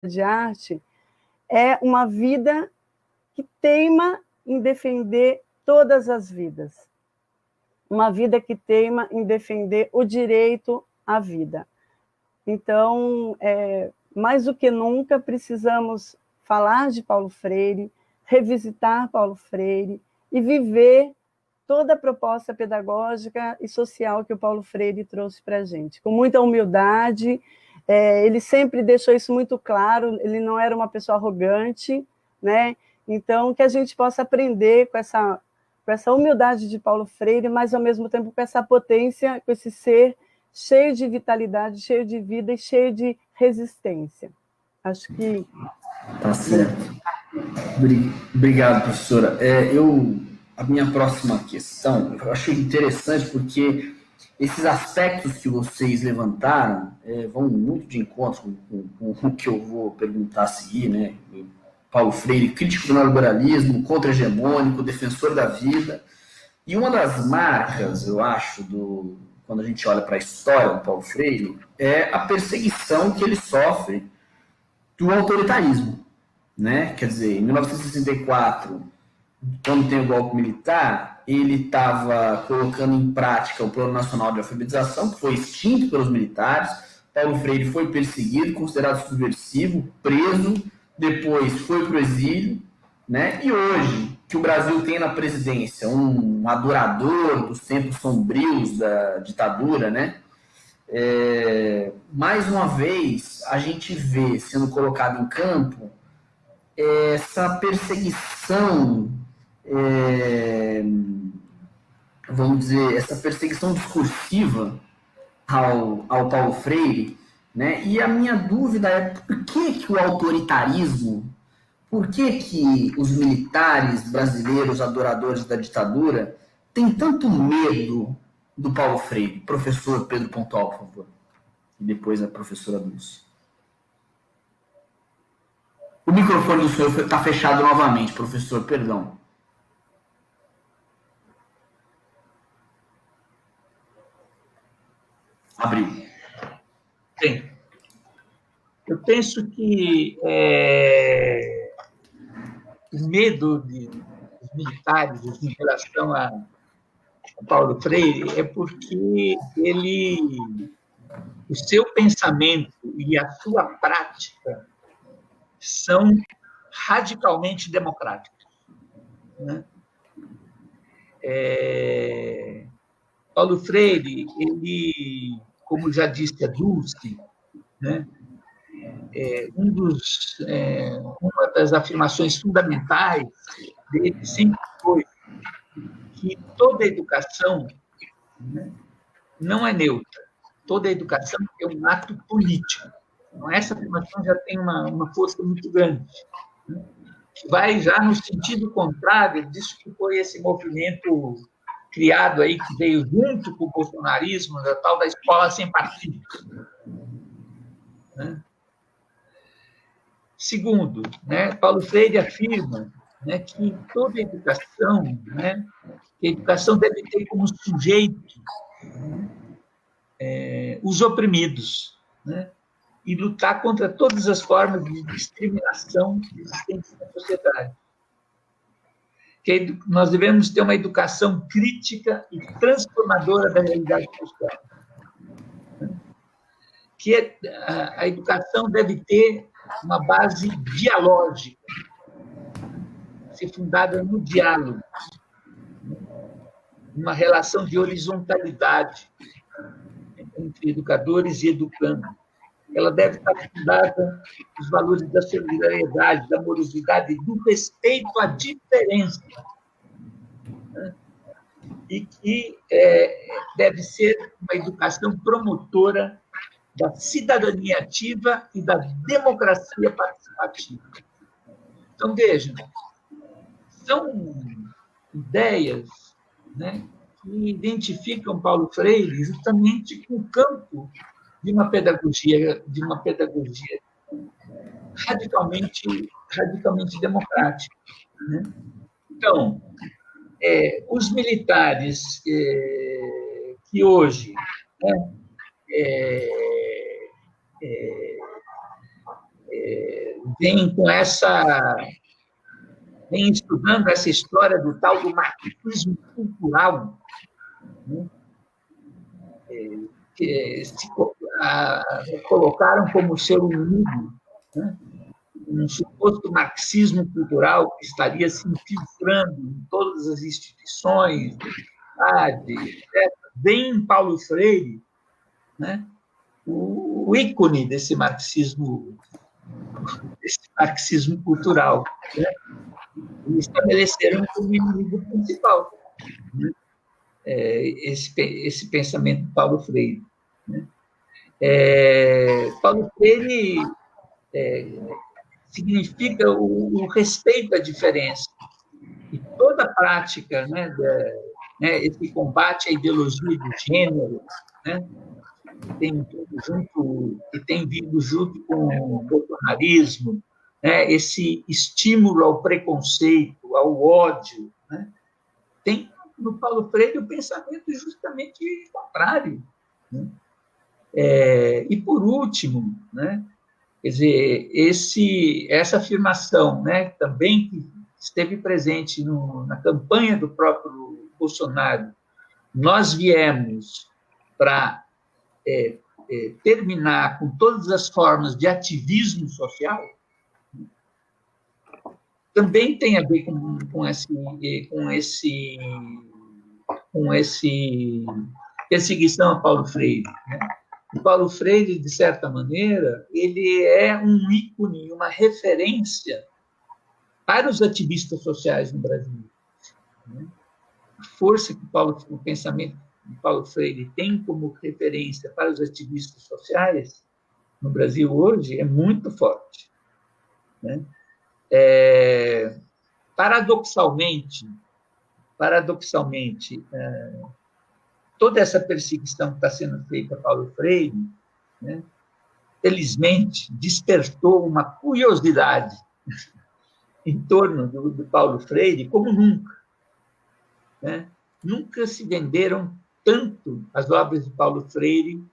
de arte é uma vida que teima em defender todas as vidas. Uma vida que teima em defender o direito à vida. Então, mais do que nunca, precisamos falar de Paulo Freire, revisitar Paulo Freire e viver toda a proposta pedagógica e social que o Paulo Freire trouxe para a gente. Com muita humildade, ele sempre deixou isso muito claro, ele não era uma pessoa arrogante, né? Então, que a gente possa aprender com essa humildade de Paulo Freire, mas, ao mesmo tempo, com essa potência, com esse ser cheio de vitalidade, cheio de vida e cheio de resistência. Acho que... Tá certo. Obrigado, professora. A minha próxima questão, eu achei interessante porque esses aspectos que vocês levantaram vão muito de encontro com o que eu vou perguntar a seguir, né? Paulo Freire, crítico do neoliberalismo, contra-hegemônico, defensor da vida. E uma das marcas, eu acho, quando a gente olha para a história do Paulo Freire, é a perseguição que ele sofre do autoritarismo, né? Quer dizer, em 1964, quando tem o golpe militar, ele estava colocando em prática o Plano Nacional de Alfabetização, que foi extinto pelos militares. Paulo Freire foi perseguido, considerado subversivo, preso, depois foi para o exílio, né? E hoje, que o Brasil tem na presidência um adorador dos tempos sombrios da ditadura, né? Mais uma vez, a gente vê sendo colocado em campo essa perseguição, vamos dizer, essa perseguição discursiva ao Paulo Freire, né? E a minha dúvida é por que o autoritarismo, por que os militares brasileiros adoradores da ditadura têm tanto medo do Paulo Freire? Professor Pedro Pontual, por favor. E depois a professora Dulce. O microfone do senhor está fechado novamente, professor, perdão. Abriu. Bem, eu penso que o medo dos militares em relação a Paulo Freire é porque o seu pensamento e a sua prática são radicalmente democráticos, né? Paulo Freire, ele, como já disse a Dulce, né, uma das afirmações fundamentais dele sempre foi que toda educação, né, não é neutra. Toda educação é um ato político. Então, essa afirmação já tem uma força muito grande, né, que vai já no sentido contrário disso que foi esse movimento criado aí, que veio junto com o bolsonarismo, da tal da escola sem partido, né? Segundo, né, Paulo Freire afirma, né, que toda educação, né, que a educação deve ter como sujeito, né, os oprimidos, né, e lutar contra todas as formas de discriminação existentes na sociedade. Que nós devemos ter uma educação crítica e transformadora da realidade social. Que a educação deve ter uma base dialógica, ser fundada no diálogo, uma relação de horizontalidade entre educadores e educandos. Ela deve estar fundada nos valores da solidariedade, da amorosidade e do respeito à diferença, né? E que deve ser uma educação promotora da cidadania ativa e da democracia participativa. Então, vejam, são ideias, né, que identificam Paulo Freire justamente com o campo de uma pedagogia radicalmente democrática, né? Então, os militares que hoje, né, vem estudando essa história do tal do marxismo cultural, né? Que colocaram como seu inimigo, né? Um suposto marxismo cultural que estaria se infiltrando em todas as instituições, etc. Vem em Paulo Freire, né? O ícone desse marxismo cultural, né? E estabeleceram como inimigo principal, né? Esse pensamento de Paulo Freire, né? Paulo Freire significa o respeito à diferença. E toda a prática, né, esse combate à ideologia de gênero, né, que tem vindo junto com o bolsonarismo, né, esse estímulo ao preconceito, ao ódio, né, tem no Paulo Freire o pensamento justamente contrário, né? E por último, né, quer dizer, essa afirmação, né, também que esteve presente na campanha do próprio Bolsonaro, nós viemos para terminar com todas as formas de ativismo social, também tem a ver com esse perseguição a Paulo Freire, né? O Paulo Freire, de certa maneira, ele é um ícone, uma referência para os ativistas sociais no Brasil, né? A força que o pensamento de Paulo Freire tem como referência para os ativistas sociais no Brasil hoje é muito forte, né? Paradoxalmente, toda essa perseguição que está sendo feita a Paulo Freire, né, felizmente, despertou uma curiosidade em torno do Paulo Freire como nunca, né? Nunca se venderam tanto as obras de Paulo Freire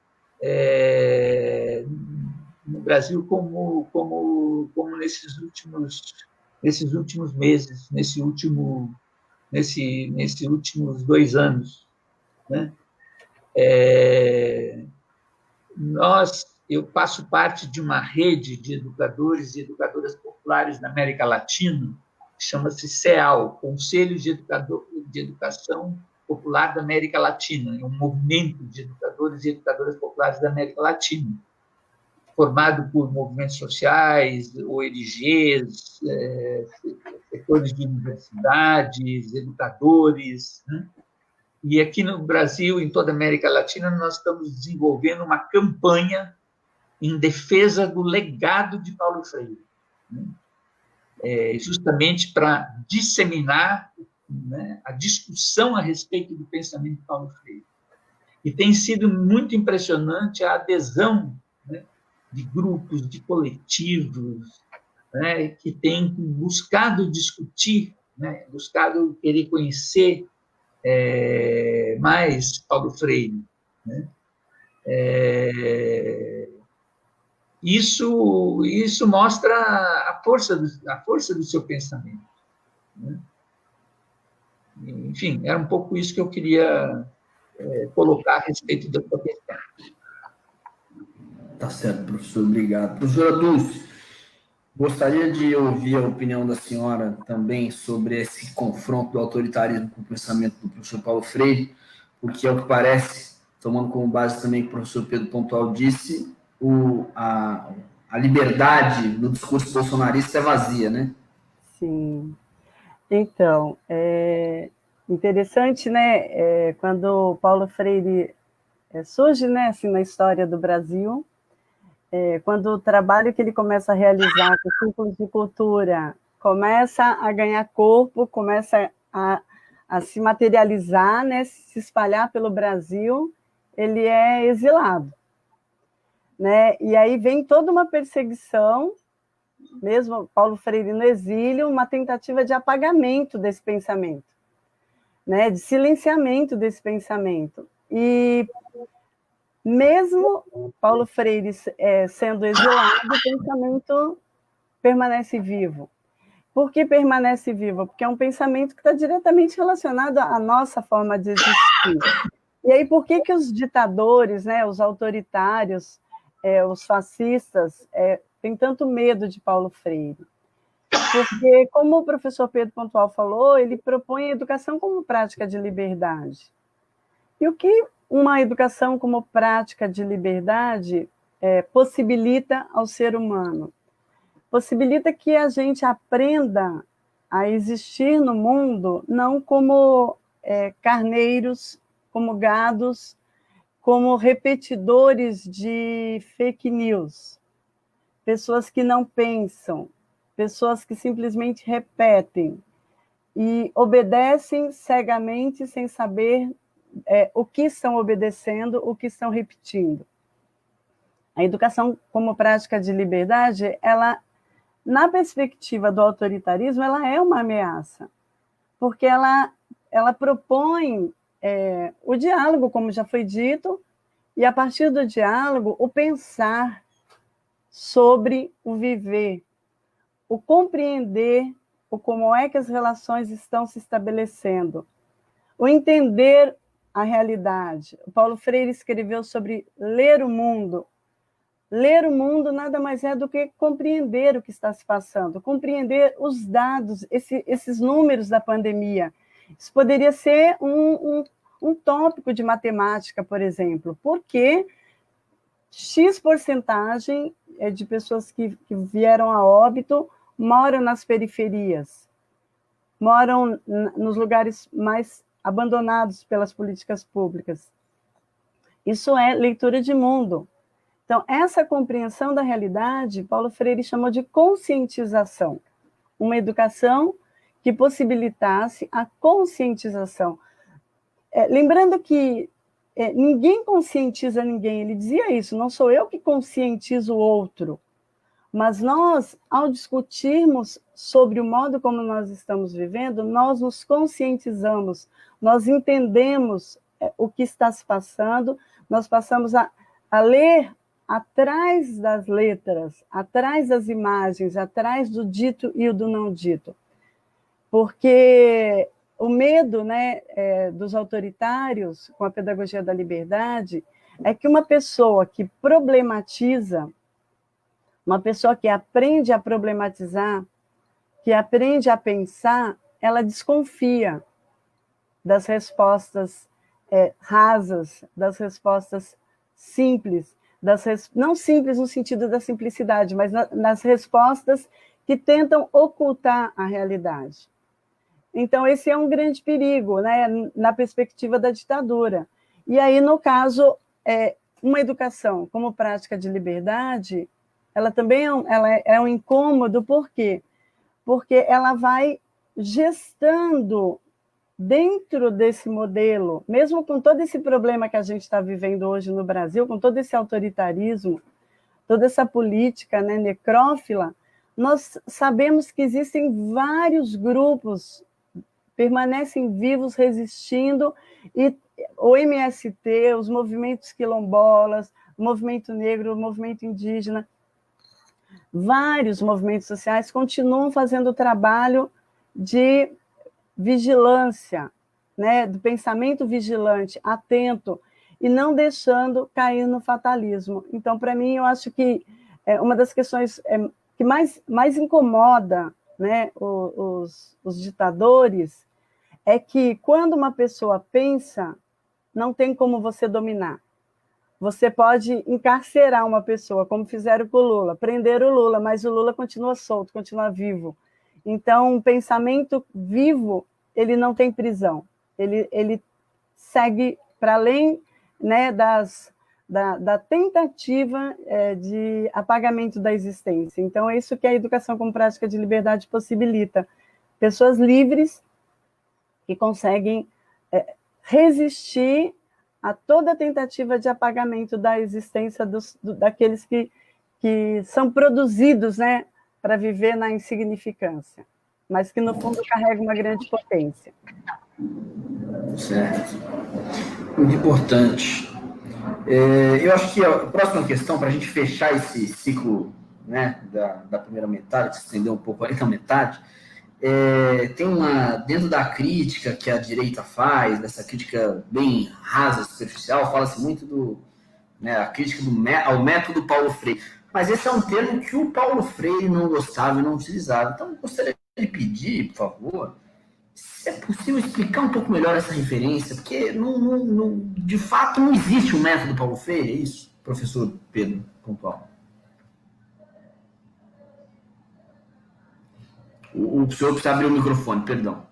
no Brasil como nesses últimos meses, nesses últimos 2 anos, né? Eu faço parte de uma rede de educadores e educadoras populares da América Latina, que chama-se CEAL, Conselho de Educação Popular da América Latina. É um movimento de educadores e educadoras populares da América Latina, formado por movimentos sociais, ONGs, setores de universidades, educadores, né? E aqui no Brasil, em toda a América Latina, nós estamos desenvolvendo uma campanha em defesa do legado de Paulo Freire, né? Justamente para disseminar, né, a discussão a respeito do pensamento de Paulo Freire. E tem sido muito impressionante a adesão, né, de grupos, de coletivos, né, que têm buscado discutir, né, buscado querer conhecer mais Paulo Freire, né? Isso mostra a força do seu pensamento, né? Enfim, era um pouco isso que eu queria colocar a respeito da sua questão. Tá certo, professor, obrigado. Professora Dulce, gostaria de ouvir a opinião da senhora também sobre esse confronto do autoritarismo com o pensamento do professor Paulo Freire, porque, ao que parece, tomando como base também o que o professor Pedro Pontual disse, a liberdade no discurso bolsonarista é vazia, né? Sim. Então, é interessante, né, quando Paulo Freire surge, né, assim, na história do Brasil, quando o trabalho que ele começa a realizar com os círculos de cultura começa a ganhar corpo, começa a se materializar, né, se espalhar pelo Brasil, ele é exilado, né? E aí vem toda uma perseguição, mesmo Paulo Freire no exílio, uma tentativa de apagamento desse pensamento, né, de silenciamento desse pensamento. E mesmo Paulo Freire sendo exilado, o pensamento permanece vivo. Por que permanece vivo? Porque é um pensamento que está diretamente relacionado à nossa forma de existir. E aí, por que os ditadores, né, os autoritários, os fascistas, têm tanto medo de Paulo Freire? Porque, como o professor Pedro Pontual falou, ele propõe a educação como prática de liberdade. E o que uma educação como prática de liberdade possibilita ao ser humano? Possibilita que a gente aprenda a existir no mundo não como carneiros, como gados, como repetidores de fake news, pessoas que não pensam, pessoas que simplesmente repetem e obedecem cegamente sem saber o que estão obedecendo, o que estão repetindo. A educação como prática de liberdade, ela, na perspectiva do autoritarismo, ela é uma ameaça, porque ela propõe o diálogo, como já foi dito, e a partir do diálogo, o pensar sobre o viver, o compreender o como é que as relações estão se estabelecendo, o entender a realidade. O Paulo Freire escreveu sobre ler o mundo. Ler o mundo nada mais é do que compreender o que está se passando, compreender os dados, esses números da pandemia. Isso poderia ser um tópico de matemática, por exemplo, porque X porcentagem de pessoas que vieram a óbito moram nas periferias, moram nos lugares mais abandonados pelas políticas públicas. Isso é leitura de mundo. Então, essa compreensão da realidade, Paulo Freire chamou de conscientização. Uma educação que possibilitasse a conscientização. Lembrando que ninguém conscientiza ninguém, ele dizia isso, não sou eu que conscientizo o outro, mas nós, ao discutirmos sobre o modo como nós estamos vivendo, nós nos conscientizamos, nós entendemos o que está se passando, nós passamos a ler atrás das letras, atrás das imagens, atrás do dito e do não dito. Porque o medo, né, dos autoritários com a pedagogia da liberdade é que uma pessoa que problematiza, uma pessoa que aprende a problematizar, que aprende a pensar, ela desconfia das respostas rasas, das respostas simples, não simples no sentido da simplicidade, mas nas respostas que tentam ocultar a realidade. Então, esse é um grande perigo, né, na perspectiva da ditadura. E aí, no caso, uma educação como prática de liberdade, ela também é um incômodo, por quê? Porque ela vai gestando dentro desse modelo, mesmo com todo esse problema que a gente está vivendo hoje no Brasil, com todo esse autoritarismo, toda essa política, né, necrófila, nós sabemos que existem vários grupos permanecem vivos, resistindo, e o MST, os movimentos quilombolas, o movimento negro, o movimento indígena, vários movimentos sociais continuam fazendo o trabalho de vigilância, né, do pensamento vigilante, atento, e não deixando cair no fatalismo. Então, para mim, eu acho que uma das questões que mais incomoda, né, os ditadores é que, quando uma pessoa pensa, não tem como você dominar. Você pode encarcerar uma pessoa, como fizeram com o Lula, prender o Lula, mas o Lula continua solto, continua vivo. Então, um pensamento vivo, ele não tem prisão. Ele segue para além, né, da tentativa de apagamento da existência. Então, é isso que a educação como prática de liberdade possibilita. Pessoas livres que conseguem resistir a toda tentativa de apagamento da existência daqueles que são produzidos, né, para viver na insignificância, mas que, no fundo, carregam uma grande potência. Certo. Muito importante. Eu acho que a próxima questão, para a gente fechar esse ciclo né, da primeira metade, se estendeu um pouco ali na metade, tem dentro da crítica que a direita faz, dessa crítica bem rasa, superficial, fala-se muito a crítica ao método Paulo Freire. Mas esse é um termo que o Paulo Freire não gostava e não utilizava. Então, eu gostaria de pedir, por favor, se é possível explicar um pouco melhor essa referência, porque de fato não existe um método Paulo Freire, é isso, professor Pedro Pontual? O senhor precisa abrir o microfone, perdão.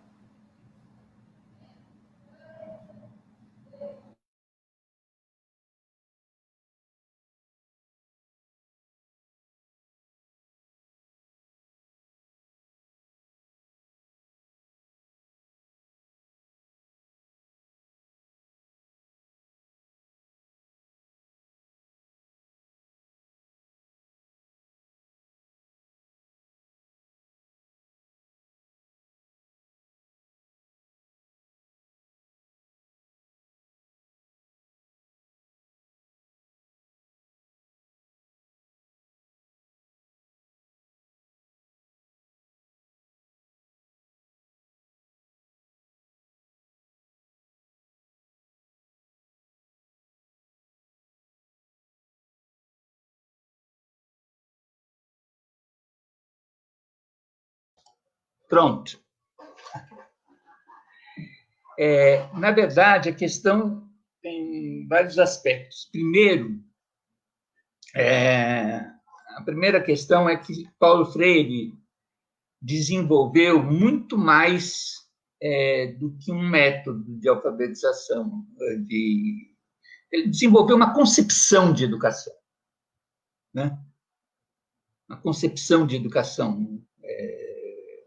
Pronto. Na verdade, a questão tem vários aspectos. Primeiro, a primeira questão é que Paulo Freire desenvolveu muito mais do que um método de alfabetização. Ele desenvolveu uma concepção de educação, né? Uma concepção de educação,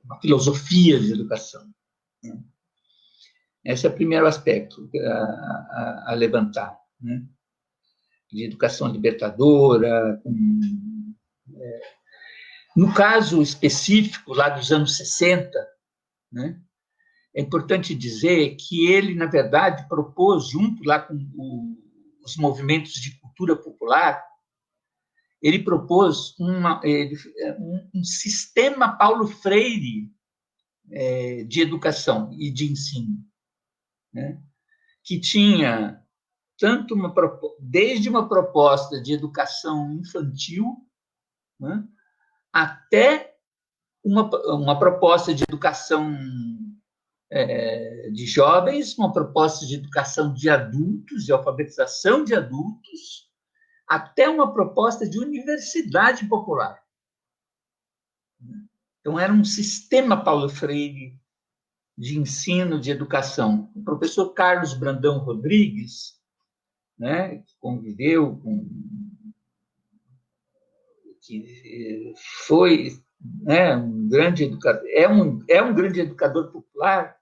uma filosofia de educação, né? Esse é o primeiro aspecto a levantar, né? De educação libertadora. No caso específico, lá dos anos 60, né, é importante dizer que ele, na verdade, propôs, junto lá com os movimentos de cultura popular, ele propôs um sistema Paulo Freire de educação e de ensino, né, que tinha tanto desde uma proposta de educação infantil, né, até uma proposta de educação de jovens, uma proposta de educação de adultos, de alfabetização de adultos, até uma proposta de universidade popular. Então, era um sistema Paulo Freire de ensino, de educação. O professor Carlos Brandão Rodrigues, né, que conviveu com... que foi, né, um grande educador, é um grande educador popular,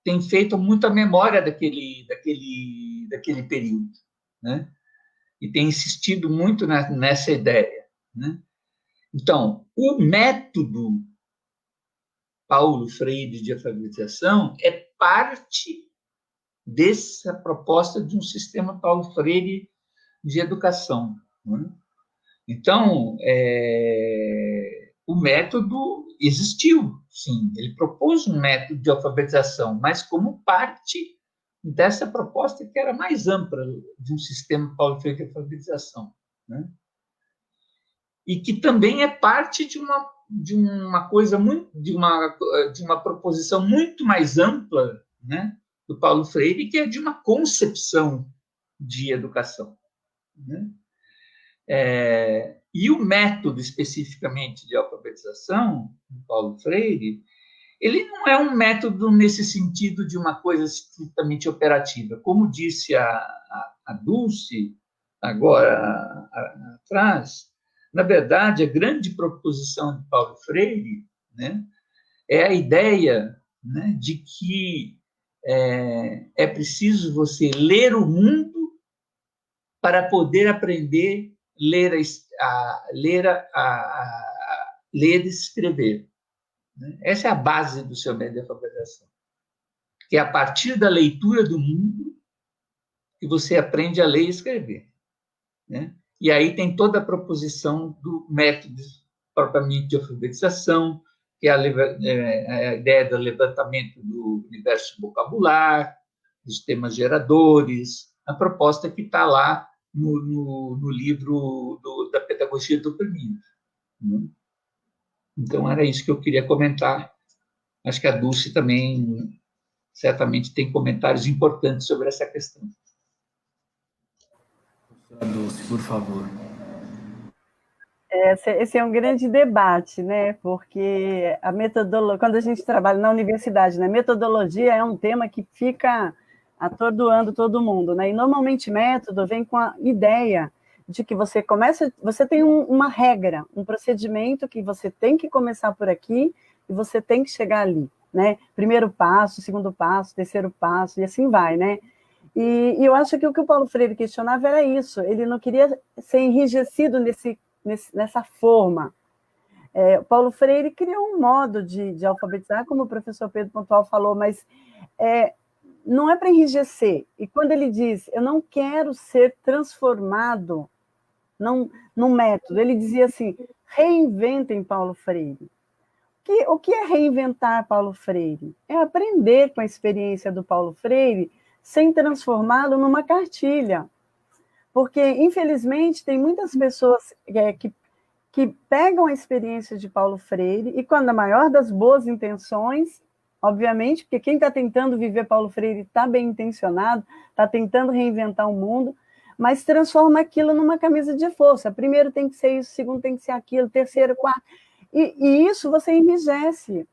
tem feito muita memória daquele período, né? E tem insistido muito nessa ideia, né? Então, o método Paulo Freire de alfabetização é parte dessa proposta de um sistema Paulo Freire de educação, né? Então, o método existiu, sim. Ele propôs um método de alfabetização, mas como parte dessa proposta que era mais ampla de um sistema Paulo Freire de alfabetização, né? E que também é parte de uma coisa muito, de uma proposição muito mais ampla, né, do Paulo Freire, que é de uma concepção de educação, né? E o método, especificamente, de alfabetização, do Paulo Freire, ele não é um método nesse sentido de uma coisa estritamente operativa. Como disse a Dulce, agora atrás, na verdade, a grande proposição de Paulo Freire, né, é a ideia, né, de que é preciso você ler o mundo para poder aprender ler e escrever. Essa é a base do seu método de alfabetização. Que é a partir da leitura do mundo que você aprende a ler e escrever, né? E aí tem toda a proposição do método propriamente de alfabetização, que é a ideia do levantamento do universo vocabular, dos temas geradores, a proposta que está lá no livro da Pedagogia do Oprimido. Então, era isso que eu queria comentar. Acho que a Dulce também, certamente, tem comentários importantes sobre essa questão. Dulce, por favor. Esse é um grande debate, né? Porque a metodologia, quando a gente trabalha na universidade, né, metodologia é um tema que fica atordoando todo mundo, né? E normalmente método vem com a ideia de que você tem uma regra, um procedimento que você tem que começar por aqui e você tem que chegar ali, né? Primeiro passo, segundo passo, terceiro passo, e assim vai, né? E eu acho que o que o Paulo Freire questionava era isso, ele não queria ser enrijecido nessa forma. O Paulo Freire criou um modo de alfabetizar, como o professor Pedro Pontual falou, mas não é para enrijecer. E quando ele diz, eu não quero ser transformado num método, ele dizia assim, reinventem Paulo Freire. O que é reinventar Paulo Freire? É aprender com a experiência do Paulo Freire sem transformá-lo numa cartilha. Porque, infelizmente, tem muitas pessoas que pegam a experiência de Paulo Freire e, com a maior das boas intenções, obviamente, porque quem está tentando viver Paulo Freire está bem intencionado, está tentando reinventar o mundo, mas transforma aquilo numa camisa de força. Primeiro tem que ser isso, segundo tem que ser aquilo, terceiro, quarto. E isso você enrijece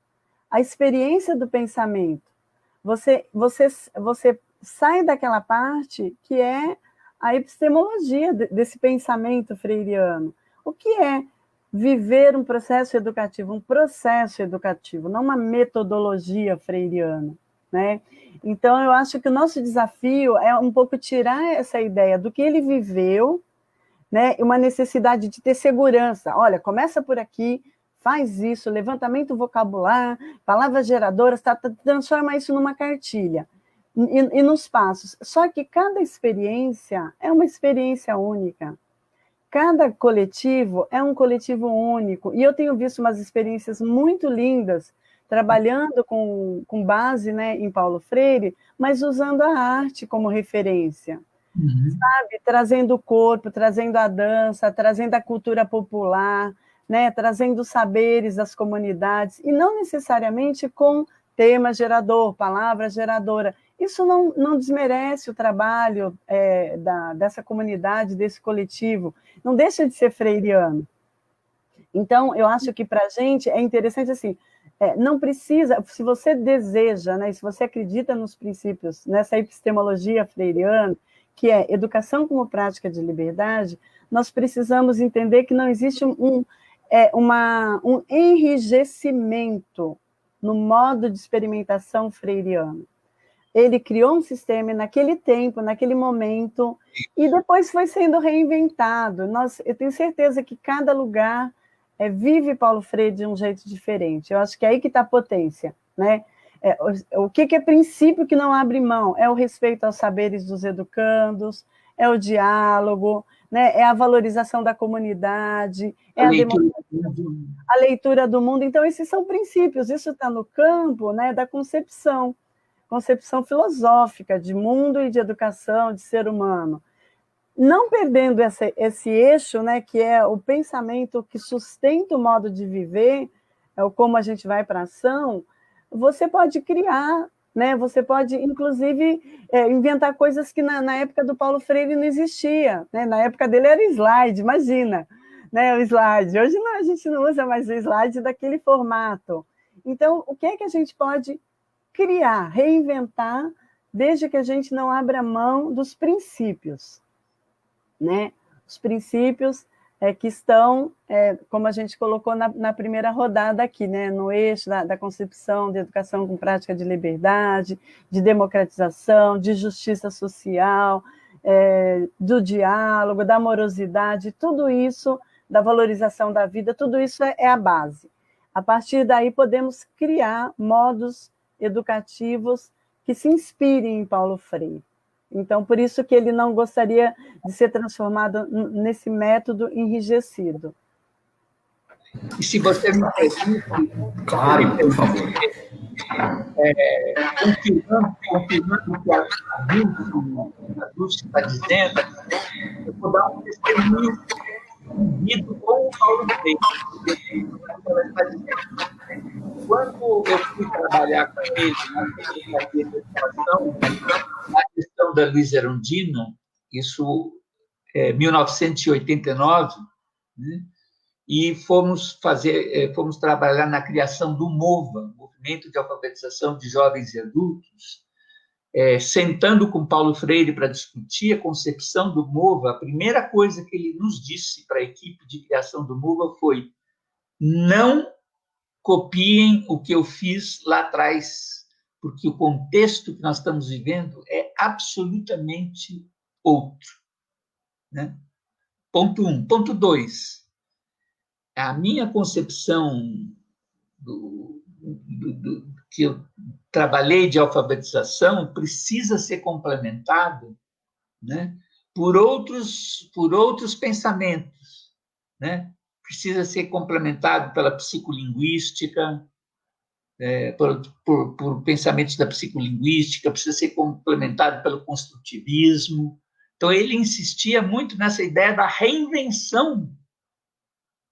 a experiência do pensamento. Você sai daquela parte que é a epistemologia desse pensamento freiriano. O que é viver um processo educativo? Um processo educativo, não uma metodologia freiriana, né? Então, eu acho que o nosso desafio é um pouco tirar essa ideia do que ele viveu, né? Uma necessidade de ter segurança. Olha, começa por aqui, faz isso, levantamento vocabular, palavras geradoras, transforma isso numa cartilha. E nos passos. Só que cada experiência é uma experiência única. Cada coletivo é um coletivo único. E eu tenho visto umas experiências muito lindas, trabalhando com base, né, em Paulo Freire, mas usando a arte como referência. Sabe? Trazendo o corpo, trazendo a dança, trazendo a cultura popular, né? Trazendo os saberes das comunidades, e não necessariamente com tema gerador, palavra geradora. Isso não desmerece o trabalho dessa comunidade, desse coletivo, não deixa de ser freiriano. Então, eu acho que para a gente é interessante assim, não precisa, se você deseja, né, se você acredita nos princípios, nessa epistemologia freiriana, que é educação como prática de liberdade, nós precisamos entender que não existe um enrijecimento no modo de experimentação freiriano. Ele criou um sistema naquele tempo, naquele momento, e depois foi sendo reinventado. Eu tenho certeza que cada lugar vive Paulo Freire de um jeito diferente. Eu acho que é aí que está a potência, né? O que é princípio que não abre mão? É o respeito aos saberes dos educandos, é o diálogo, né? É a valorização da comunidade, é a leitura do mundo. Então, esses são princípios, isso está no campo, né, da concepção filosófica de mundo e de educação, de ser humano. Não perdendo esse eixo, né, que é o pensamento que sustenta o modo de viver, é o como a gente vai para a ação, você pode criar, né, você pode, inclusive, inventar coisas que na época do Paulo Freire não existia, né? Na época dele era slide, imagina, né, o slide. Hoje a gente não usa mais o slide daquele formato. Então, o que é que a gente pode criar, reinventar, desde que a gente não abra mão dos princípios, né? Os princípios que estão, como a gente colocou na primeira rodada aqui, né? No eixo da concepção de educação com prática de liberdade, de democratização, de justiça social, do diálogo, da amorosidade, tudo isso, da valorização da vida, tudo isso é a base. A partir daí, podemos criar modos educativos que se inspirem em Paulo Freire. Então, por isso que ele não gostaria de ser transformado nesse método enrijecido. E se você me permite... Claro, por favor. Confirmando o que a Dulce está dizendo, eu vou dar um testemunho vivido com o Paulo Freire. Quando eu fui trabalhar com ele na Secretaria de Educação, na questão da Luiza Erundina, isso é 1989, né? E fomos trabalhar na criação do MOVA, Movimento de Alfabetização de Jovens e Adultos, sentando com Paulo Freire para discutir a concepção do MOVA. A primeira coisa que ele nos disse para a equipe de criação do MOVA foi: não copiem o que eu fiz lá atrás, porque o contexto que nós estamos vivendo é absolutamente outro. Né? Ponto 1. Ponto 2. A minha concepção que eu trabalhei de alfabetização precisa ser complementada, né, por outros pensamentos, né? Precisa ser complementado pela psicolinguística, por pensamentos da psicolinguística, precisa ser complementado pelo construtivismo. Então, ele insistia muito nessa ideia da reinvenção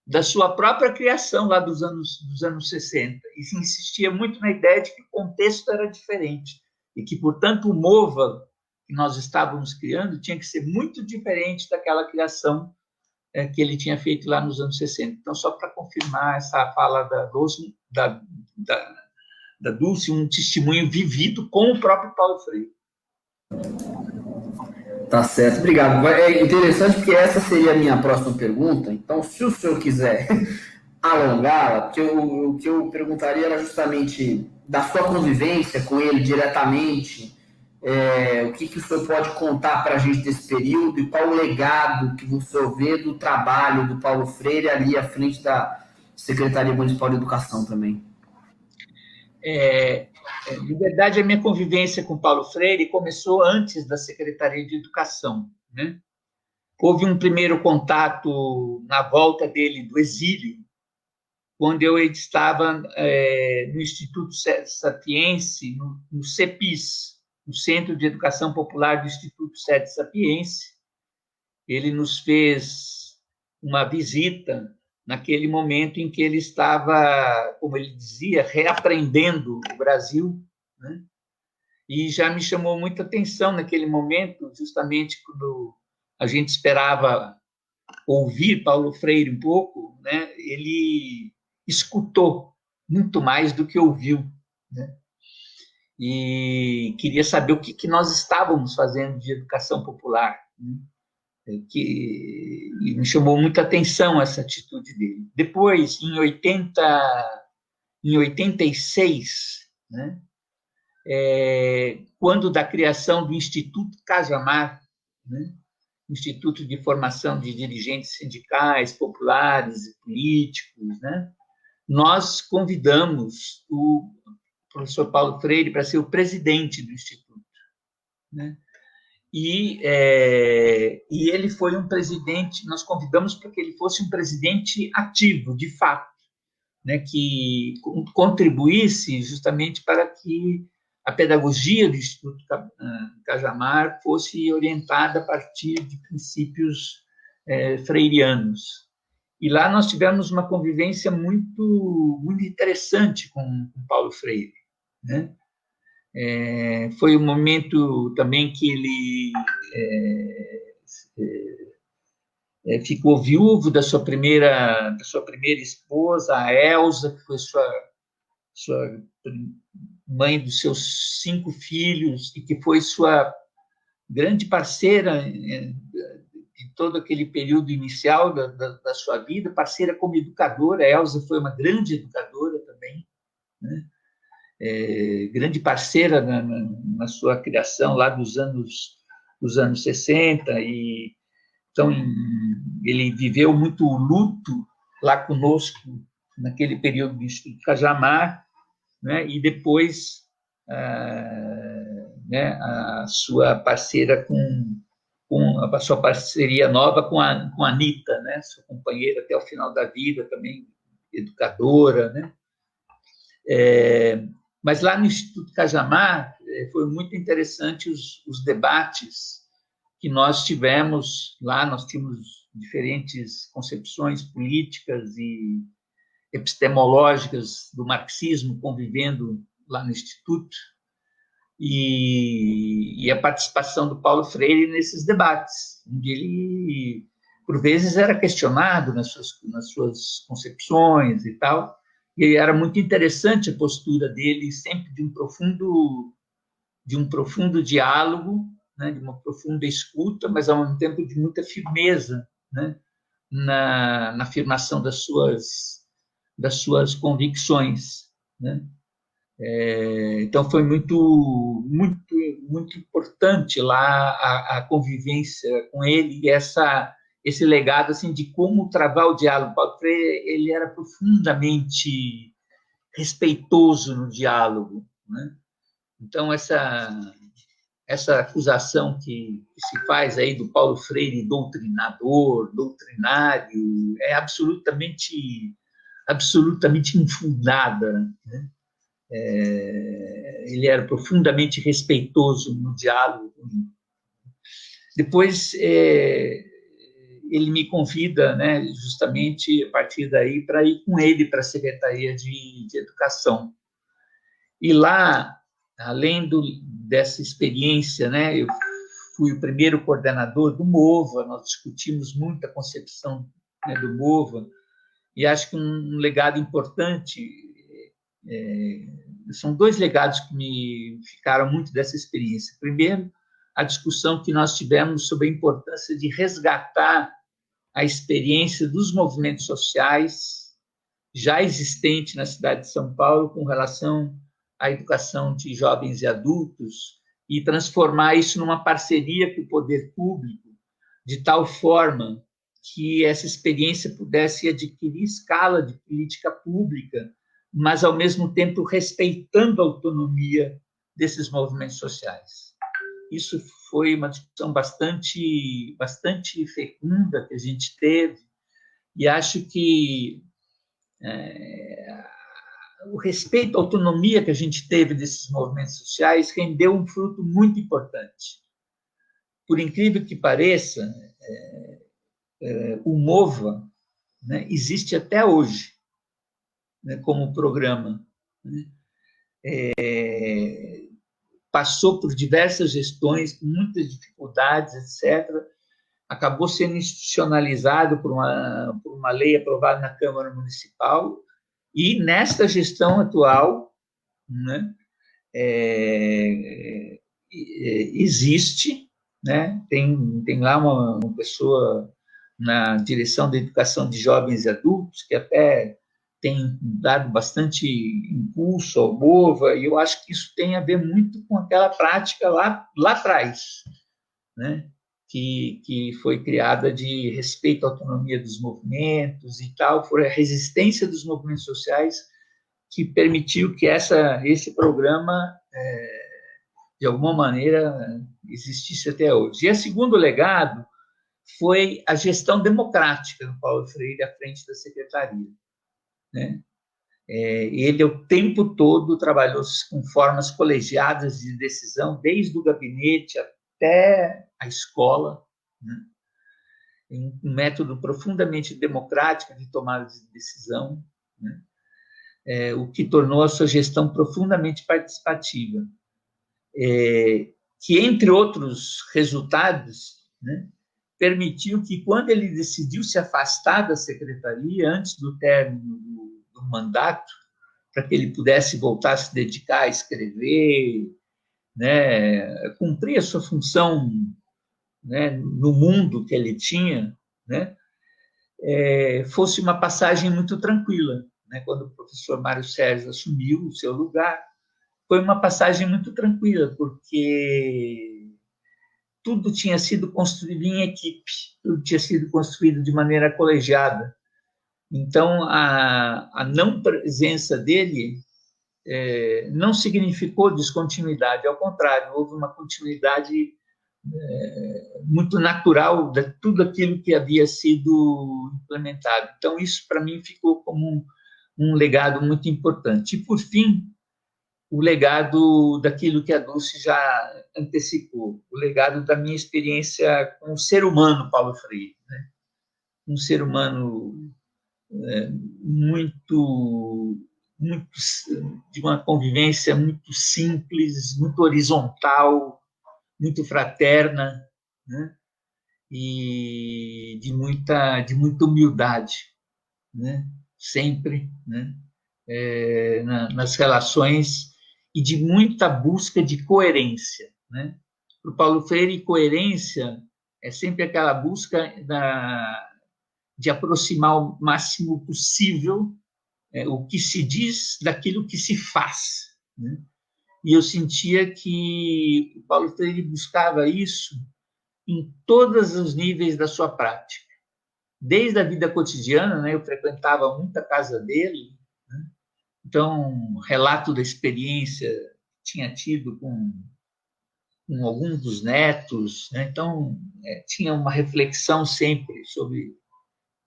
da sua própria criação lá dos anos 60, e se insistia muito na ideia de que o contexto era diferente, e que, portanto, o MOVA que nós estávamos criando tinha que ser muito diferente daquela criação que ele tinha feito lá nos anos 60. Então, só para confirmar essa fala da Dulce, um testemunho vivido com o próprio Paulo Freire. Tá certo, obrigado. É interessante porque essa seria a minha próxima pergunta. Então, se o senhor quiser alongá-la, porque o que eu perguntaria era justamente da sua convivência com ele diretamente, o que o senhor pode contar para a gente desse período e qual o legado que o senhor vê do trabalho do Paulo Freire ali à frente da Secretaria Municipal de Educação também. De verdade, a minha convivência com Paulo Freire começou antes da Secretaria de Educação, né? Houve um primeiro contato na volta dele do exílio, quando eu estava no Instituto Sapiense, no CEPIS, no Centro de Educação Popular do Instituto Sede Sapiense. Ele nos fez uma visita naquele momento em que ele estava, como ele dizia, reaprendendo o Brasil, né? E já me chamou muita atenção naquele momento, justamente quando a gente esperava ouvir Paulo Freire um pouco, né? Ele escutou muito mais do que ouviu, né? E queria saber o que nós estávamos fazendo de educação popular, né? E me chamou muita atenção essa atitude dele. Depois, em 86, né, quando da criação do Instituto Cajamar, né, Instituto de Formação de Dirigentes Sindicais, Populares e Políticos, né, nós convidamos o professor Paulo Freire para ser o presidente do Instituto, né? E ele foi um presidente, nós convidamos para que ele fosse um presidente ativo, de fato, né, que contribuísse justamente para que a pedagogia do Instituto Cajamar fosse orientada a partir de princípios freirianos. E lá nós tivemos uma convivência muito, muito interessante com Paulo Freire, né? Foi um momento também que ele ficou viúvo da sua primeira esposa, a Elza, que foi sua mãe dos seus 5 filhos e que foi sua grande parceira de todo aquele período inicial da sua vida, parceira como educadora. A Elza foi uma grande educadora também, né? Grande parceira na sua criação lá dos anos 60, e então ele viveu muito luto lá conosco naquele período do Instituto Cajamar, né? E depois né, a sua parceira a sua parceria nova com a Anitta, né, sua companheira até o final da vida, também educadora, né? Mas lá no Instituto Cajamar foi muito interessante os debates que nós tivemos lá. Nós tínhamos diferentes concepções políticas e epistemológicas do marxismo convivendo lá no Instituto, e a participação do Paulo Freire nesses debates, onde ele, por vezes, era questionado nas suas concepções e tal, e era muito interessante a postura dele, sempre de um profundo diálogo, né, de uma profunda escuta, mas, ao mesmo tempo, de muita firmeza, né, na afirmação das suas convicções, né? Então, foi muito importante lá a convivência com ele, e esse legado assim, de como travar o diálogo. Paulo Freire, ele era profundamente respeitoso no diálogo, né? Então, essa acusação que se faz aí do Paulo Freire doutrinador, doutrinário, é absolutamente infundada, né? Ele era profundamente respeitoso no diálogo. Depois, ele me convida, né, justamente a partir daí, para ir com ele para a Secretaria de Educação. E lá, além dessa experiência, né, eu fui o primeiro coordenador do MOVA, nós discutimos muito a concepção, né, do MOVA, e acho que um legado importante, são dois legados que me ficaram muito dessa experiência. Primeiro, a discussão que nós tivemos sobre a importância de resgatar a experiência dos movimentos sociais já existente na cidade de São Paulo com relação à educação de jovens e adultos, e transformar isso numa parceria com o poder público, de tal forma que essa experiência pudesse adquirir escala de política pública, mas, ao mesmo tempo, respeitando a autonomia desses movimentos sociais. Isso foi uma discussão bastante fecunda que a gente teve, e acho que o respeito à autonomia que a gente teve desses movimentos sociais rendeu um fruto muito importante. Por incrível que pareça, o MOVA, né, existe até hoje, né, como programa, né? Passou por diversas gestões, com muitas dificuldades, etc. Acabou sendo institucionalizado por uma lei aprovada na Câmara Municipal, e nesta gestão atual, né, existe, né, tem lá uma pessoa na direção da educação de jovens e adultos que até tem dado bastante impulso ao MOVA, e eu acho que isso tem a ver muito com aquela prática lá atrás, né, que foi criada de respeito à autonomia dos movimentos e tal. Foi a resistência dos movimentos sociais que permitiu que esse programa, de alguma maneira, existisse até hoje. E o segundo legado foi a gestão democrática do Paulo Freire à frente da secretaria, né? Ele, o tempo todo, trabalhou com formas colegiadas de decisão, desde o gabinete até a escola, né? Um método profundamente democrático de tomada de decisão, né? O que tornou a sua gestão profundamente participativa, que, entre outros resultados, né, permitiu que, quando ele decidiu se afastar da secretaria, antes do término do mandato, para que ele pudesse voltar a se dedicar a escrever, né, cumprir a sua função, né, no mundo que ele tinha, né, fosse uma passagem muito tranquila, né? Quando o professor Mário Sérgio assumiu o seu lugar, foi uma passagem muito tranquila, porque tudo tinha sido construído em equipe, tudo tinha sido construído de maneira colegiada. Então, a não presença dele não significou descontinuidade, ao contrário, houve uma continuidade muito natural de tudo aquilo que havia sido implementado. Então, isso, para mim, ficou como um legado muito importante. E, por fim, o legado daquilo que a Dulce já antecipou, o legado da minha experiência com o ser humano, Paulo Freire, né? Um ser humano muito, de uma convivência muito simples, muito horizontal, muito fraterna, né? E de muita humildade, né? Sempre, né? Nas relações e de muita busca de coerência, né? Para o Paulo Freire, coerência é sempre aquela busca de aproximar o máximo possível o que se diz daquilo que se faz, né? E eu sentia que o Paulo Freire buscava isso em todos os níveis da sua prática. Desde a vida cotidiana, né? Eu frequentava muito a casa dele, né? Então, relato da experiência que tinha tido com alguns dos netos, né? Então, tinha uma reflexão sempre sobre,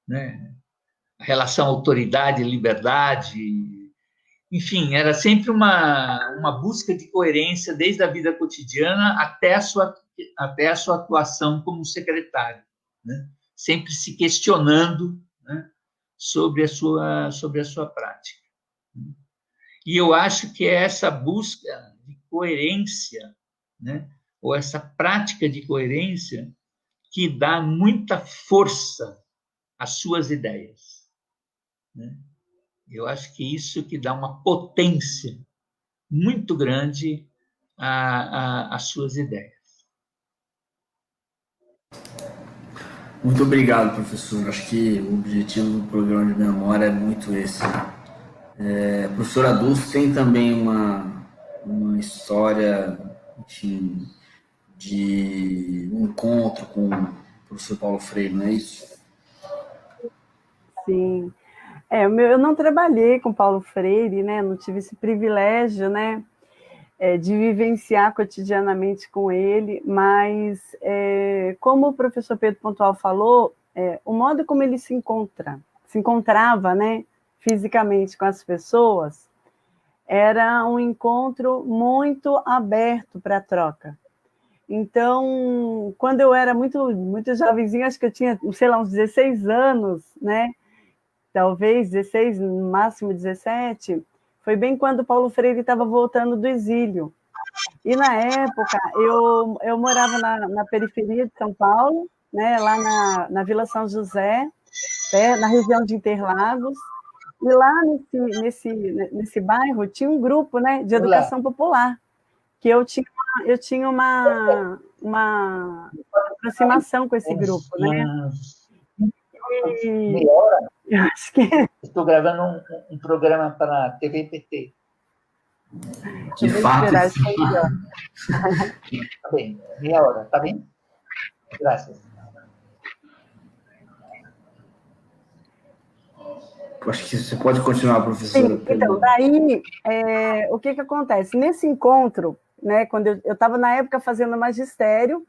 né, a relação autoridade e liberdade. Enfim, era sempre uma busca de coerência desde a vida cotidiana até a sua atuação como secretário, né? Sempre se questionando, né, sobre a sua prática. E eu acho que é essa busca de coerência, né, ou essa prática de coerência que dá muita força às suas ideias, né? Eu acho que isso que dá uma potência muito grande às suas ideias. Muito obrigado, professor. Acho que o objetivo do programa de memória é muito esse. Professora Dulce tem também uma história, enfim, de um encontro com o professor Paulo Freire, não é isso? Sim. Eu não trabalhei com Paulo Freire, né? Não tive esse privilégio, né, de vivenciar cotidianamente com ele, mas, como o professor Pedro Pontual falou, o modo como ele se encontrava, né, fisicamente com as pessoas, era um encontro muito aberto para a troca. Então, quando eu era muito jovenzinha, acho que eu tinha, sei lá, uns 16 anos, né? Talvez 16, no máximo 17, foi bem quando Paulo Freire estava voltando do exílio. E, na época, eu morava na periferia de São Paulo, né, lá na Vila São José, na região de Interlagos, e lá nesse bairro tinha um grupo, né, de educação popular, que eu tinha uma aproximação com esse grupo, né? Meia hora? Eu acho que... Estou gravando um programa para a TV PT. De fato. Tá bem, meia hora, tá bem? Graças. Acho que você pode continuar, professora. Sim, então, daí, o que acontece? Nesse encontro, né, quando eu estava, na época, fazendo magistério,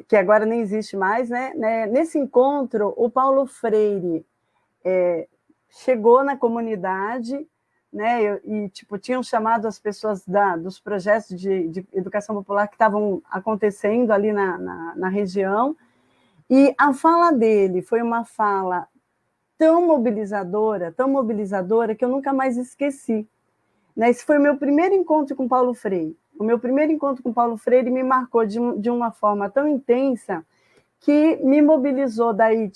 que agora nem existe mais, né? Nesse encontro, o Paulo Freire chegou na comunidade, né? E tinham chamado as pessoas dos projetos de educação popular que estavam acontecendo ali na região, e a fala dele foi uma fala tão mobilizadora, que eu nunca mais esqueci. Esse foi o meu primeiro encontro com Paulo Freire. O meu primeiro encontro com Paulo Freire me marcou de uma forma tão intensa que me mobilizou daí,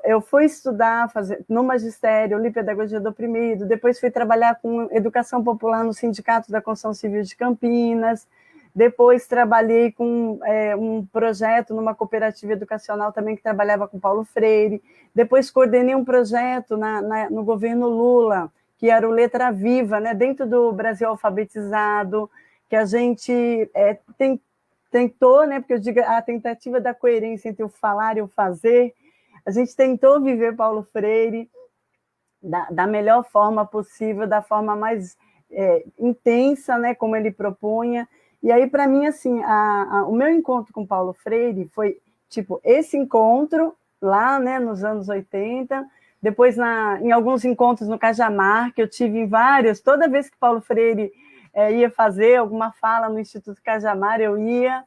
eu fui estudar no magistério, eu li Pedagogia do Oprimido, depois fui trabalhar com educação popular no Sindicato da Construção Civil de Campinas, depois trabalhei com um projeto numa cooperativa educacional também que trabalhava com Paulo Freire, depois coordenei um projeto no governo Lula, que era o Letra Viva, né, dentro do Brasil Alfabetizado, que a gente tentou, né, porque eu digo a tentativa da coerência entre o falar e o fazer, a gente tentou viver Paulo Freire da melhor forma possível, da forma mais intensa, né, como ele propunha. E aí, para mim, assim, o meu encontro com Paulo Freire foi, tipo, esse encontro lá, né, nos anos 80, depois em alguns encontros no Cajamar, que eu tive em vários, toda vez que Paulo Freire ia fazer alguma fala no Instituto Cajamar, eu ia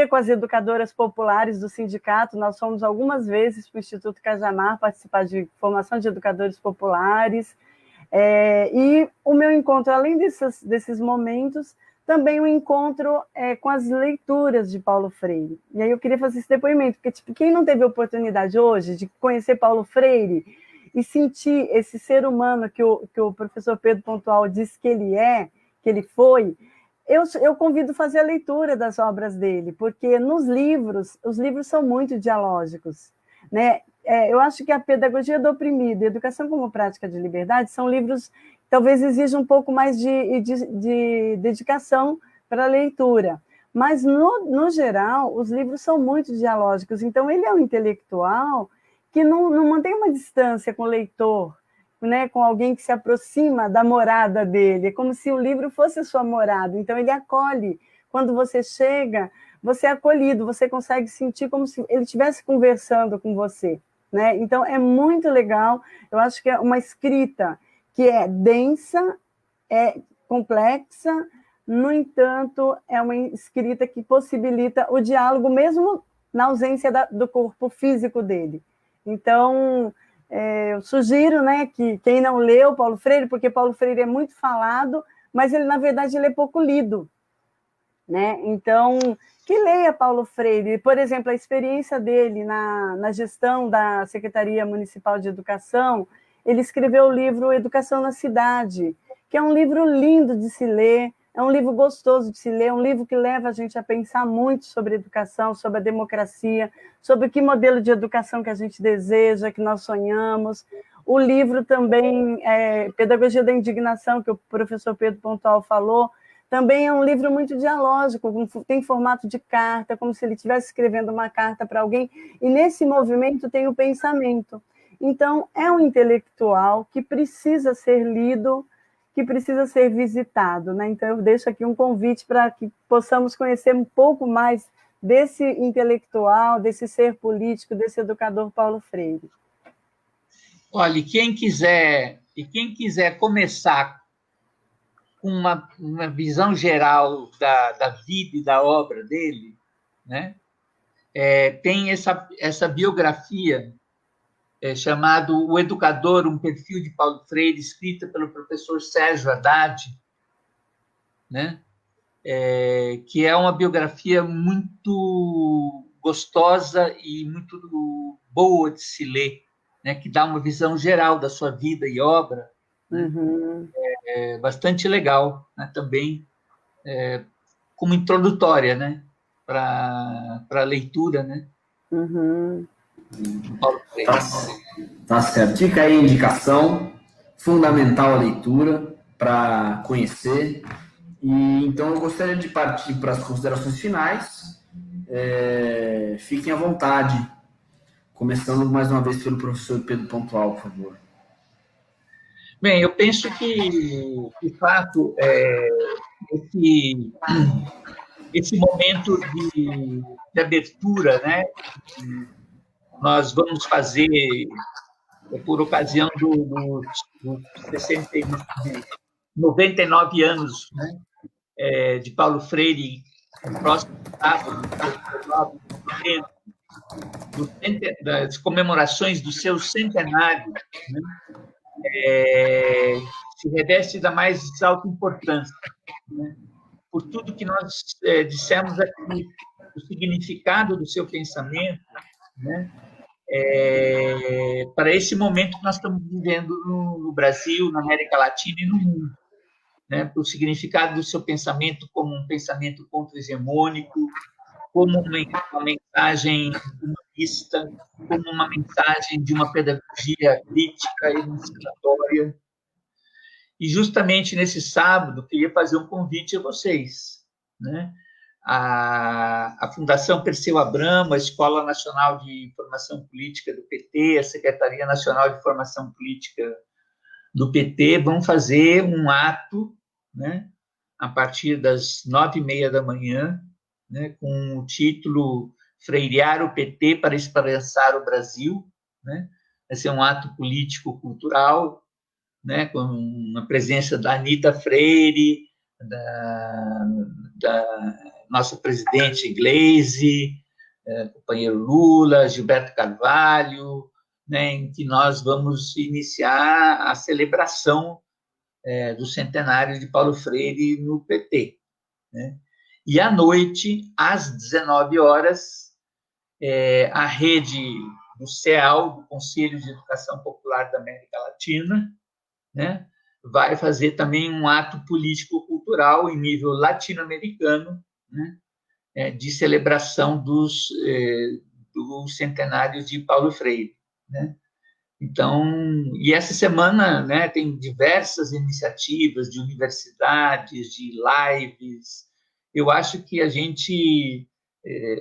com as educadoras populares do sindicato, nós fomos algumas vezes para o Instituto Cajamar participar de formação de educadores populares, e o meu encontro, além desses momentos, também o encontro com as leituras de Paulo Freire. E aí eu queria fazer esse depoimento, porque tipo, quem não teve a oportunidade hoje de conhecer Paulo Freire e sentir esse ser humano que o professor Pedro Pontual disse que ele é, que ele foi, eu convido a fazer a leitura das obras dele, porque nos livros, os livros são muito dialógicos, né? Eu acho que a Pedagogia do Oprimido e Educação como Prática de Liberdade são livros que talvez exijam um pouco mais de dedicação para a leitura, mas, no geral, os livros são muito dialógicos, então ele é um intelectual que não mantém uma distância com o leitor, né, com alguém que se aproxima da morada dele, é como se o livro fosse a sua morada, então ele acolhe, quando você chega, você é acolhido, você consegue sentir como se ele estivesse conversando com você, né? Então é muito legal, eu acho que é uma escrita que é densa, é complexa, no entanto, é uma escrita que possibilita o diálogo, mesmo na ausência do corpo físico dele. Então, eu sugiro, né, que quem não leu Paulo Freire, porque Paulo Freire é muito falado, mas ele, na verdade, ele é pouco lido, né? Então, que leia Paulo Freire. Por exemplo, a experiência dele na gestão da Secretaria Municipal de Educação, ele escreveu o livro Educação na Cidade, que é um livro lindo de se ler, é um livro gostoso de se ler, é um livro que leva a gente a pensar muito sobre educação, sobre a democracia, sobre que modelo de educação que a gente deseja, que nós sonhamos. O livro também, Pedagogia da Indignação, que o professor Pedro Pontual falou, também é um livro muito dialógico, tem formato de carta, como se ele estivesse escrevendo uma carta para alguém, e nesse movimento tem o pensamento. Então, é um intelectual que precisa ser lido, que precisa ser visitado, né? Então, eu deixo aqui um convite para que possamos conhecer um pouco mais desse intelectual, desse ser político, desse educador Paulo Freire. Olha, quem quiser começar com uma visão geral da vida e da obra dele, né? Tem essa biografia chamado O Educador, um perfil de Paulo Freire, escrita pelo professor Sérgio Haddad, né? Que é uma biografia muito gostosa e muito boa de se ler, né? Que dá uma visão geral da sua vida e obra, né? Uhum. Bastante legal, né? Também como introdutória, né? Para a leitura, né? Uhum. Paulo Freire. Tá certo. Fica aí a indicação, fundamental a leitura para conhecer. E então eu gostaria de partir para as considerações finais. Fiquem à vontade, começando mais uma vez pelo professor Pedro Pontual, por favor. Bem, eu penso que, de fato, esse momento de abertura, né, nós vamos fazer por ocasião dos 99 anos, né, de Paulo Freire, no próximo sábado, das comemorações do seu centenário, né, se reveste da mais alta importância, né, por tudo que nós dissemos aqui, o significado do seu pensamento, né, para esse momento que nós estamos vivendo no Brasil, na América Latina e no mundo, né, para o significado do seu pensamento como um pensamento contra-hegemônico, como uma mensagem humanista, como uma mensagem de uma pedagogia crítica e emancipatória. E justamente nesse sábado, queria fazer um convite a vocês, né? A Fundação Perseu Abramo, a Escola Nacional de Formação Política do PT, a Secretaria Nacional de Formação Política do PT vão fazer um ato né, a partir das 9h30 da manhã, né, com o título Freirear o PT para Esperançar o Brasil, né? Vai ser um ato político-cultural, né, com a presença da Anita Freire, da nossa presidente Gleisi, companheiro Lula, Gilberto Carvalho, né, em que nós vamos iniciar a celebração do centenário de Paulo Freire no PT, né? E à noite, às 19h, a rede do CEAL, do Conselho de Educação Popular da América Latina, né, vai fazer também um ato político-cultural em nível latino-americano, né, de celebração do centenário de Paulo Freire, né? Então, e essa semana, né, tem diversas iniciativas de universidades, de lives. Eu acho que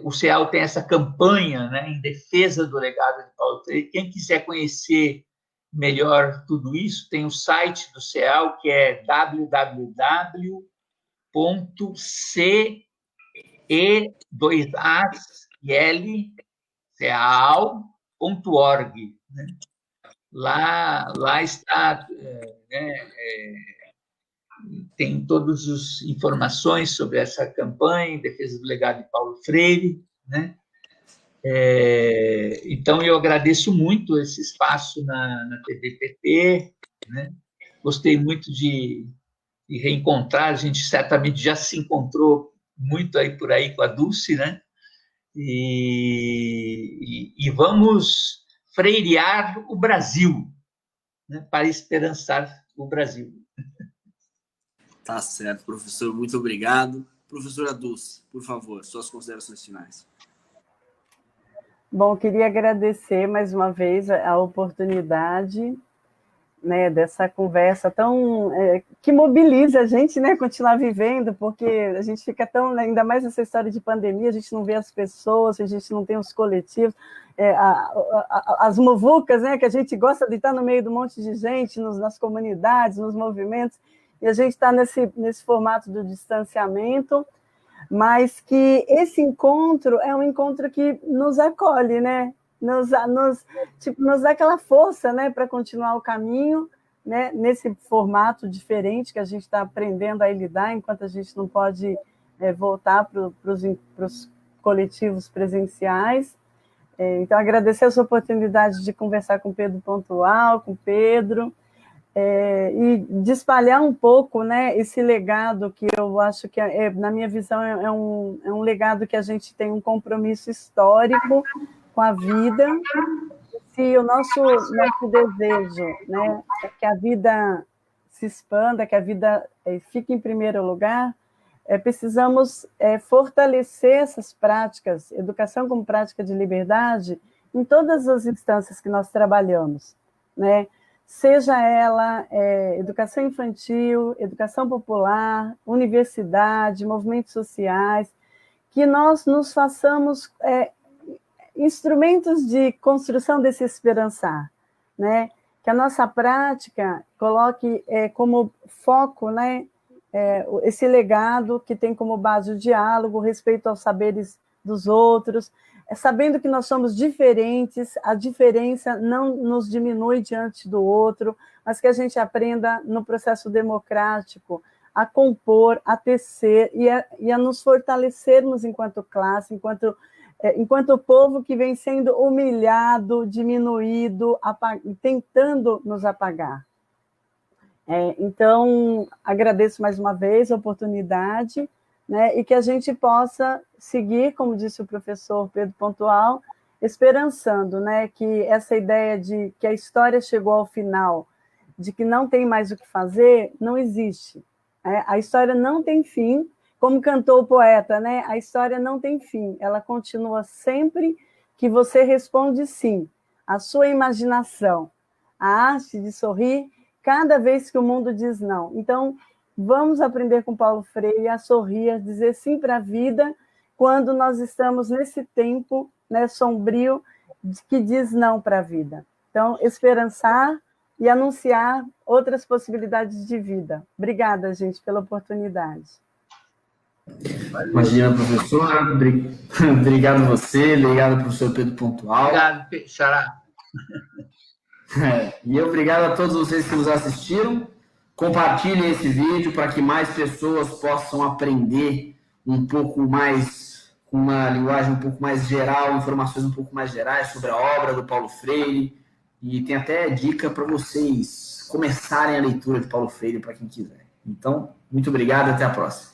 o CEAL tem essa campanha, né, em defesa do legado de Paulo Freire. Quem quiser conhecer melhor tudo isso, tem o site do CEAL, que é www.ceal.org, né? Lá está, né, tem todas as informações sobre essa campanha em defesa do legado de Paulo Freire, né? Então, eu agradeço muito esse espaço na TV PT, né? Gostei muito de reencontrar, a gente certamente já se encontrou muito aí por aí com a Dulce, né? E vamos freirear o Brasil, né, para esperançar o Brasil. Tá certo, professor, muito obrigado. Professora Dulce, por favor, suas considerações finais. Bom, queria agradecer mais uma vez a oportunidade, né, dessa conversa tão que mobiliza a gente, né, continuar vivendo, porque a gente fica tão, ainda mais nessa história de pandemia, a gente não vê as pessoas, a gente não tem os coletivos, as muvucas, né, que a gente gosta de estar no meio de um monte de gente, nas comunidades, nos movimentos, e a gente está nesse formato do distanciamento, mas que esse encontro é um encontro que nos acolhe, né? Nos dá aquela força, né, para continuar o caminho, né, nesse formato diferente que a gente está aprendendo a lidar, enquanto a gente não pode voltar para os coletivos presenciais. Então, agradecer essa oportunidade de conversar com o Pedro Pontual, com o Pedro, e de espalhar um pouco, né, esse legado que eu acho que, na minha visão, é um legado que a gente tem um compromisso histórico com a vida. Se o nosso desejo, né, é que a vida se expanda, que a vida fique em primeiro lugar, precisamos fortalecer essas práticas, educação como prática de liberdade, em todas as instâncias que nós trabalhamos, né? Seja ela educação infantil, educação popular, universidade, movimentos sociais, que nós nos façamos instrumentos de construção desse esperançar, né? Que a nossa prática coloque como foco, né, esse legado que tem como base o diálogo, o respeito aos saberes dos outros, sabendo que nós somos diferentes, a diferença não nos diminui diante do outro, mas que a gente aprenda no processo democrático a compor, a tecer e a nos fortalecermos enquanto classe, enquanto povo que vem sendo humilhado, diminuído, tentando nos apagar. Então, agradeço mais uma vez a oportunidade, né, e que a gente possa seguir, como disse o professor Pedro Pontual, esperançando, né, que essa ideia de que a história chegou ao final, de que não tem mais o que fazer, não existe. A história não tem fim, como cantou o poeta, né? A história não tem fim, ela continua sempre que você responde sim. A sua imaginação, a arte de sorrir, cada vez que o mundo diz não. Então, vamos aprender com Paulo Freire a sorrir, a dizer sim para a vida, quando nós estamos nesse tempo, né, sombrio, que diz não para a vida. Então, esperançar, e anunciar outras possibilidades de vida. Obrigada, gente, pela oportunidade. Imagina, professora. Obrigado a você, obrigado, professor Pedro Pontual. Obrigado, Xará. E obrigado a todos vocês que nos assistiram. Compartilhem esse vídeo para que mais pessoas possam aprender um pouco mais, com uma linguagem um pouco mais geral, informações um pouco mais gerais sobre a obra do Paulo Freire. E tem até dica para vocês começarem a leitura de Paulo Freire para quem quiser. Então, muito obrigado e até a próxima.